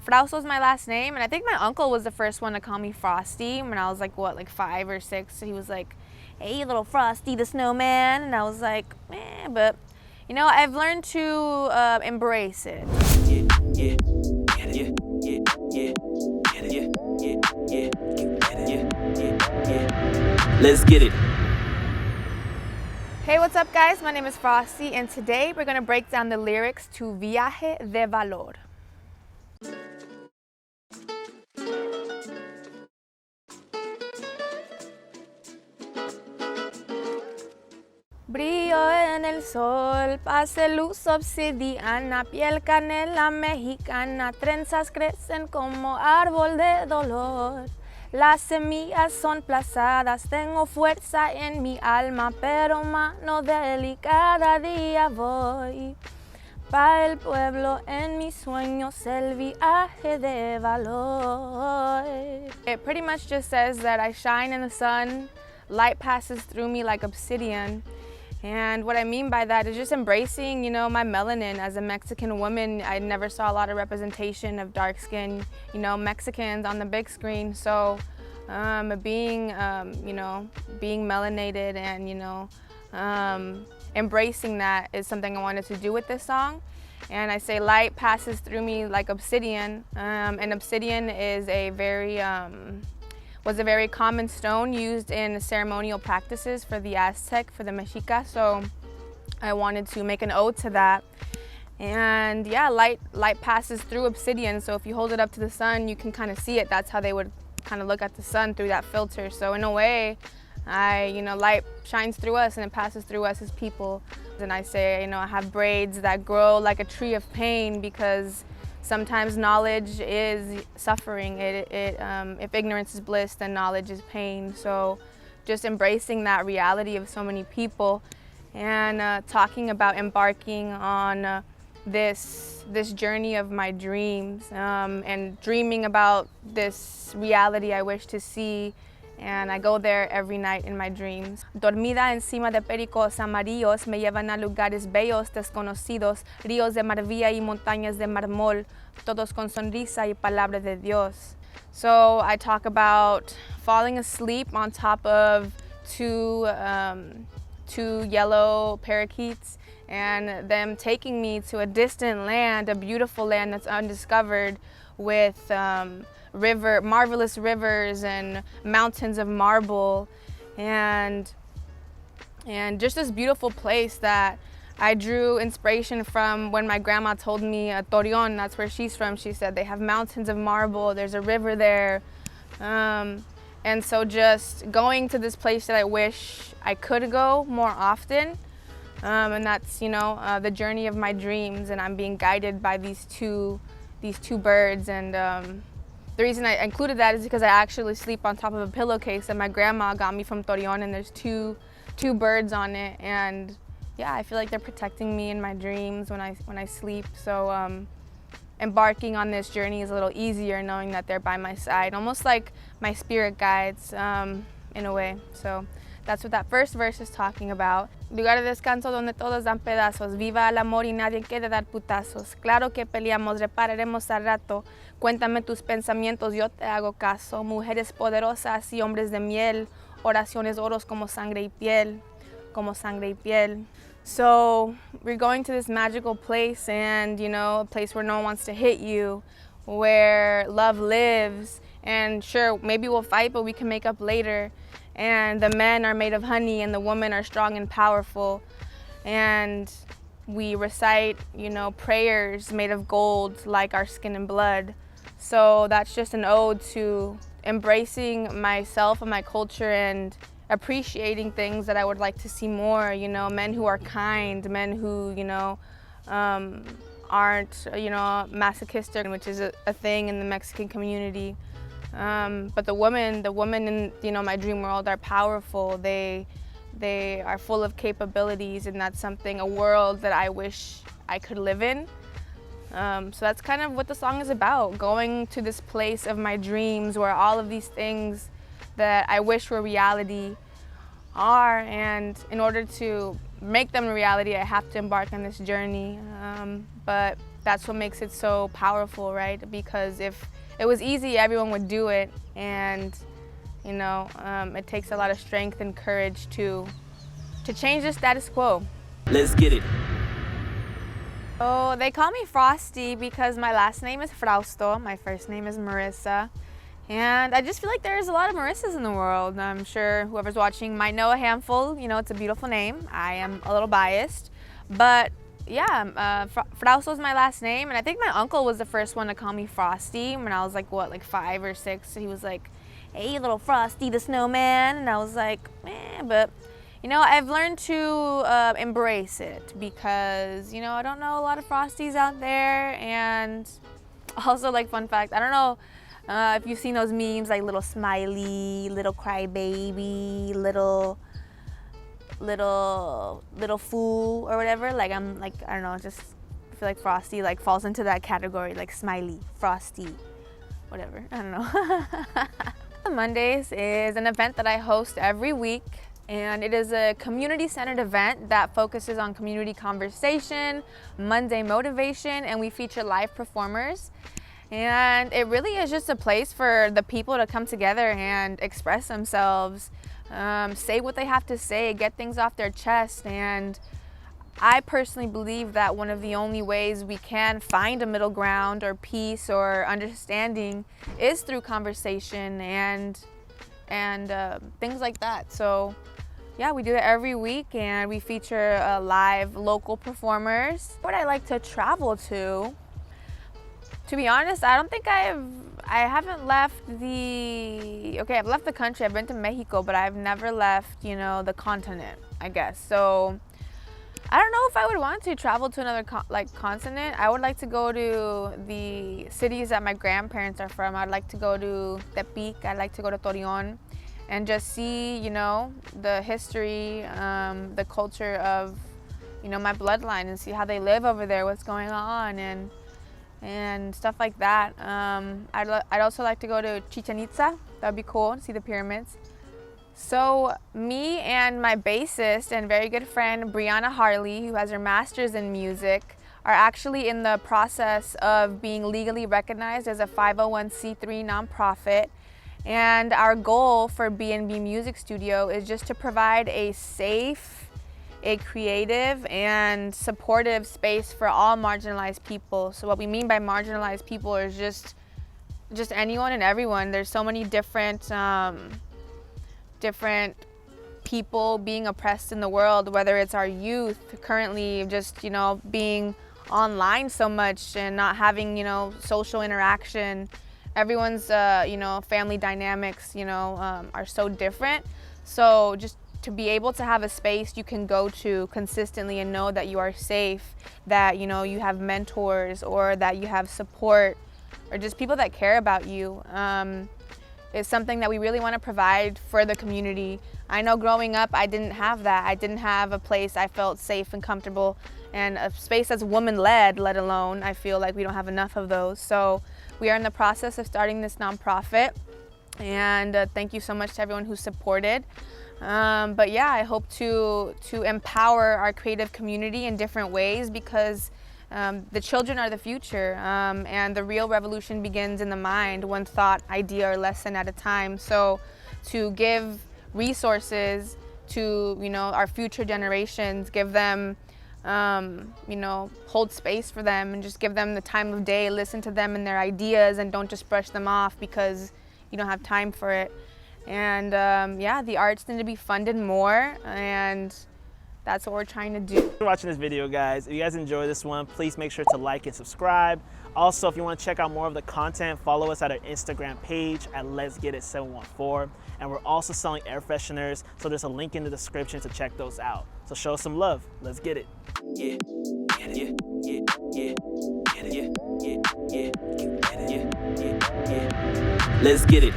Fraus was my last name, and I think my uncle was the first one to call me Frosty when I was like, what, like 5 or 6. So he was like, hey, little Frosty the snowman. And I was like, eh, but you know, I've learned to embrace it. Let's get it. Hey, what's up guys? My name is Frosty, and today we're gonna break down the lyrics to Viaje de Valor. Brillo en el sol, pase luz obsidiana, piel canela mexicana, trenzas crecen como árbol de dolor. Las semillas son plazadas, tengo fuerza en mi alma, pero mano delicada día voy. Pa' el pueblo en mis sueños, el viaje de valor. It pretty much just says that I shine in the sun, light passes through me like obsidian. And what I mean by that is just embracing, you know, my melanin. As a Mexican woman, I never saw a lot of representation of dark-skinned, you know, Mexicans on the big screen. So being, you know, being melanated and, you know, embracing that is something I wanted to do with this song. And I say light passes through me like obsidian. And obsidian is was a very common stone used in ceremonial practices for the Aztec, for the Mexica. So I wanted to make an ode to that. And yeah, light passes through obsidian. So if you hold it up to the sun, you can kind of see it. That's how they would kind of look at the sun, through that filter. So in a way, you know, light shines through us and it passes through us as people. And I say, you know, I have braids that grow like a tree of pain, because sometimes knowledge is suffering. If ignorance is bliss, then knowledge is pain. So just embracing that reality of so many people, and talking about embarking on this journey of my dreams, and dreaming about this reality I wish to see. And I go there every night in my dreams. Dormida encima de pericos amarillos, me llevan a lugares bellos desconocidos, ríos de maravilla y montañas de mármol, todos con sonrisa y palabra de Dios. So I talk about falling asleep on top of two yellow parakeets, and them taking me to a distant land, a beautiful land that's undiscovered, with marvelous rivers and mountains of marble, and just this beautiful place that I drew inspiration from when my grandma told me Torreon, that's where she's from. She said they have mountains of marble, there's a river there. And so just going to this place that I wish I could go more often. And that's, you know, the journey of my dreams, and I'm being guided by these two birds. And the reason I included that is because I actually sleep on top of a pillowcase that my grandma got me from Torreon, and there's two birds on it. And yeah, I feel like they're protecting me in my dreams when I sleep. So embarking on this journey is a little easier knowing that they're by my side, almost like my spirit guides, in a way. So that's what that first verse is talking about. Lugar de descanso donde todos dan pedazos, viva el amor y nadie quiere dar putazos. Claro que peleamos, repararemos al rato. Cuéntame tus pensamientos, yo te hago caso. Mujeres poderosas y hombres de miel, oraciones oros como sangre y piel, como sangre y piel. So we're going to this magical place, and, you know, a place where no one wants to hit you, where love lives. And sure, maybe we'll fight, but we can make up later. And the men are made of honey and the women are strong and powerful. And we recite, you know, prayers made of gold like our skin and blood. So that's just an ode to embracing myself and my culture and appreciating things that I would like to see more, you know, men who are kind, men who, you know, aren't, you know, masochistic, which is a thing in the Mexican community. But the women in, you know, my dream world are powerful. They are full of capabilities, and that's something, a world that I wish I could live in. So that's kind of what the song is about, going to this place of my dreams where all of these things that I wish were reality are, and in order to make them a reality, I have to embark on this journey. But that's what makes it so powerful, right? Because if it was easy, everyone would do it, and you know, it takes a lot of strength and courage to change the status quo. Let's get it. Oh, they call me Frosty because my last name is Frausto, my first name is Marissa. And I just feel like there's a lot of Marissas in the world. I'm sure whoever's watching might know a handful. You know, it's a beautiful name. I am a little biased. But yeah, Frausto is my last name. And I think my uncle was the first one to call me Frosty when I was like, what, like 5 or 6. So he was like, hey, little Frosty the snowman. And I was like, but you know, I've learned to embrace it because, you know, I don't know a lot of Frosties out there. And also, like, fun fact, I don't know if you've seen those memes, like little smiley, little crybaby, little fool or whatever. Like, I'm like, I don't know, just feel like Frosty like falls into that category, like smiley, Frosty, whatever. I don't know. Mondays is an event that I host every week, and it is a community-centered event that focuses on community conversation, Monday motivation, and we feature live performers. And it really is just a place for the people to come together and express themselves, say what they have to say, get things off their chest. And I personally believe that one of the only ways we can find a middle ground or peace or understanding is through conversation and things like that. So yeah, we do it every week, and we feature live local performers. What I like to travel to be honest, I don't think I haven't left I've left the country. I've been to Mexico, but I've never left, you know, the continent, I guess. So I don't know if I would want to travel to another continent. I would like to go to the cities that my grandparents are from. I'd like to go to Tepic. I'd like to go to Torreon and just see, you know, the history, the culture of, you know, my bloodline, and see how they live over there, what's going on, and stuff like that. I'd also like to go to Chichen Itza. That'd be cool to see the pyramids. So me and my bassist and very good friend Brianna Harley, who has her master's in music, are actually in the process of being legally recognized as a 501c3 nonprofit. And our goal for B&B Music Studio is just to provide a safe, a creative and supportive space for all marginalized people. So what we mean by marginalized people is just anyone and everyone. There's so many different people being oppressed in the world, whether it's our youth currently just, you know, being online so much and not having, you know, social interaction. Everyone's, you know, family dynamics, you know, are so different. So just to be able to have a space you can go to consistently and know that you are safe, that, you know, you have mentors or that you have support or just people that care about you, is something that we really want to provide for the community. I know growing up, I didn't have that. I didn't have a place I felt safe and comfortable, and a space that's woman-led, let alone. I feel like we don't have enough of those. So we are in the process of starting this nonprofit, and thank you so much to everyone who supported. But yeah, I hope to empower our creative community in different ways, because the children are the future, and the real revolution begins in the mind, one thought, idea, or lesson at a time. So to give resources to, you know, our future generations, give them, you know, hold space for them and just give them the time of day, listen to them and their ideas, and don't just brush them off because you don't have time for it. And yeah, the arts need to be funded more, and that's what we're trying to do. Thanks for watching this video, guys. If you guys enjoyed this one, please make sure to like and subscribe. Also, if you want to check out more of the content, follow us at our Instagram page at Lezgetit714. And we're also selling air fresheners, so there's a link in the description to check those out. So show us some love. Let's get it. Yeah, yeah, yeah, yeah, yeah, yeah, yeah, yeah, yeah, yeah, yeah. Let's get it.